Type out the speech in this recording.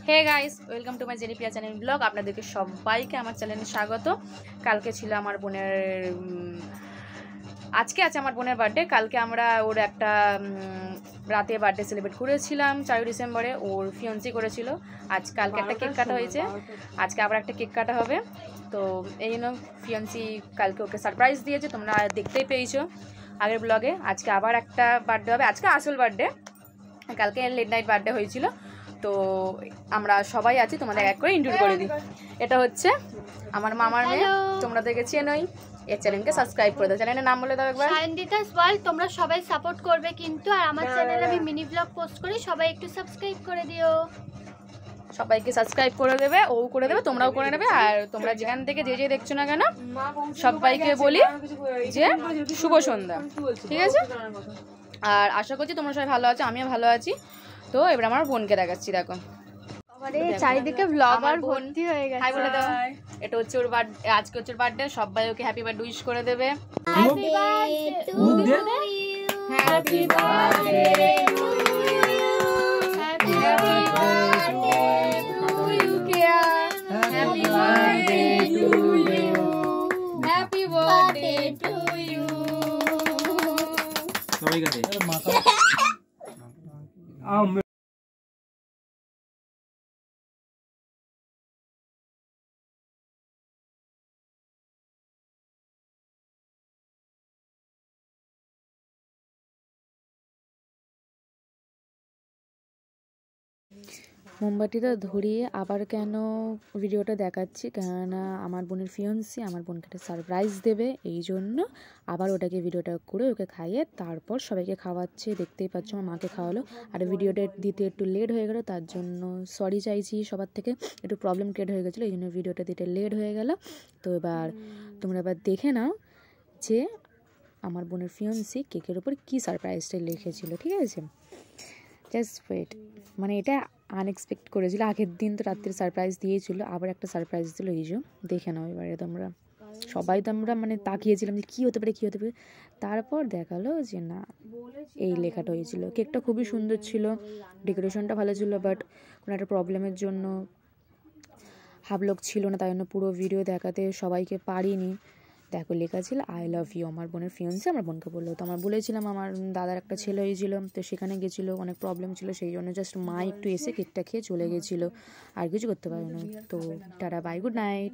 Hey guys, welcome to my জেনিপিয়া channel blog. আপনাদেরকে সবাইকে আমার চ্যানেলে স্বাগত। কালকে ছিল আমার বোনের আজকে আছে আমার বোনের বার্থডে। কালকে আমরা ওর একটা রাতে বার্থডে সেলিব্রেট করেছিলাম 4 ডিসেম্বরে। ওর ফিয়ন্সি করেছিল। কালকে একটা কেক কাটা হয়েছে, আজকে আবার একটা কেক কাটা হবে। তো এই জন্য ফিয়ন্সি কালকে ওকে সারপ্রাইজ দিয়েছে, তোমরা দেখতেই পেয়েছো আগের ব্লগে। আজকে আবার একটা বার্থডে হবে, আজকে আসল বার্থডে, কালকে লেট নাইট বার্থডে হয়েছিল। তো আমরা সবাই আছি, তোমাদের এক করে ইন্ট্রোডিউস করে দিই। এটা হচ্ছে আমার মামার মেয়ে, তোমরা দেখে চেনোই। এর চ্যানেলকে সাবস্ক্রাইব করে দাও। চ্যানেলের নাম বলে দাও একবার, সায়ন্তিতাস ওয়ার্ল্ড। তোমরা সবাই সাপোর্ট করবে কিন্তু, আর আমার চ্যানেলে আমি মিনি ব্লগ পোস্ট করি, সবাই একটু সাবস্ক্রাইব করে দিও। সবাইকে সাবস্ক্রাইব করে দেবে, ও করে দেবে, তোমরাও করে নেবে। আর তোমরা যেখান থেকে যে যে দেখছো না কেন, সবাইকে বলি যে শুভ সন্ধ্যা, ঠিক আছে? আর আশা করছি তোমরা সবাই ভালো আছো, আমিও ভালো আছি। তো এবার আমার বোনকে দেখাচ্ছি, দেখো চারিদিকে ব্লগার ভর্তি হয়ে গেছে। হাই বলে দাও। এটা হচ্ছে ওর বার্থডে, আজকে হচ্ছে ওর বার্থডে। সবাই ওকে হ্যাপি বার্থডে উইশ করে দেবে। Happy birthday to you, happy birthday to you, happy birthday to you Keya, happy birthday to you, happy birthday to you. সবাই কাছে মোমবাতিটা ধরিয়ে আবার কেন ভিডিওটা দেখাচ্ছি, কেননা আমার বোনের ফিয়ন্সি আমার বোনকে একটা সারপ্রাইজ দেবে, এই জন্য আবার ওটাকে ভিডিওটা করে ওকে খাইয়ে তারপর সবাইকে খাওয়াচ্ছে। দেখতেই পাচ্ছ আমার মাকে খাওয়ালো। আর ভিডিওটা দিতে একটু লেট হয়ে গেলো, তার জন্য সরি চাইছি সবার থেকে। একটু প্রবলেম ক্রিয়েট হয়ে গেছিলো, এই জন্য ভিডিওটা দিতে লেট হয়ে গেল। তো এবার তোমরা এবার দেখে নাও যে আমার বোনের ফিয়ন্সি কেকের ওপর কী সারপ্রাইজটা লিখেছিল, ঠিক আছে? জাস্ট ওয়েট, মানে এটা আনএক্সপেক্ট করেছিল। আগের দিন তো রাত্রে সারপ্রাইজ দিয়েছিল, আবার একটা সারপ্রাইজ দিল, এই যে দেখে নাও এবারে তোমরা সবাই। তো আমরা মানে তাকিয়েছিলাম যে কী হতে পারে কী হতে পারে। তারপর দেখালো যে না, এই লেখাটা হয়েছিল। কেকটা খুবই সুন্দর ছিল, ডেকোরেশনটা ভালো ছিল, বাট কোনো একটা প্রবলেমের জন্য হাফ লোক ছিল না, তাই জন্য পুরো ভিডিও দেখাতে সবাইকে পারিনি। দেখো লেখা ছিল আই লাভ ইউ। আমার বোনের ফিয়ন্সি আমার বোনকে বললো। তো আমরা বলেছিলাম আমার দাদার একটা ছেলে হয়েছিল, তো সেখানে গেছিলো, অনেক প্রবলেম ছিল, সেই জন্য জাস্ট মা একটু এসে কেকটা খেয়ে চলে গেছিলো, আর কিছু করতে পারে না। তো টাটা, বাই, গুড নাইট।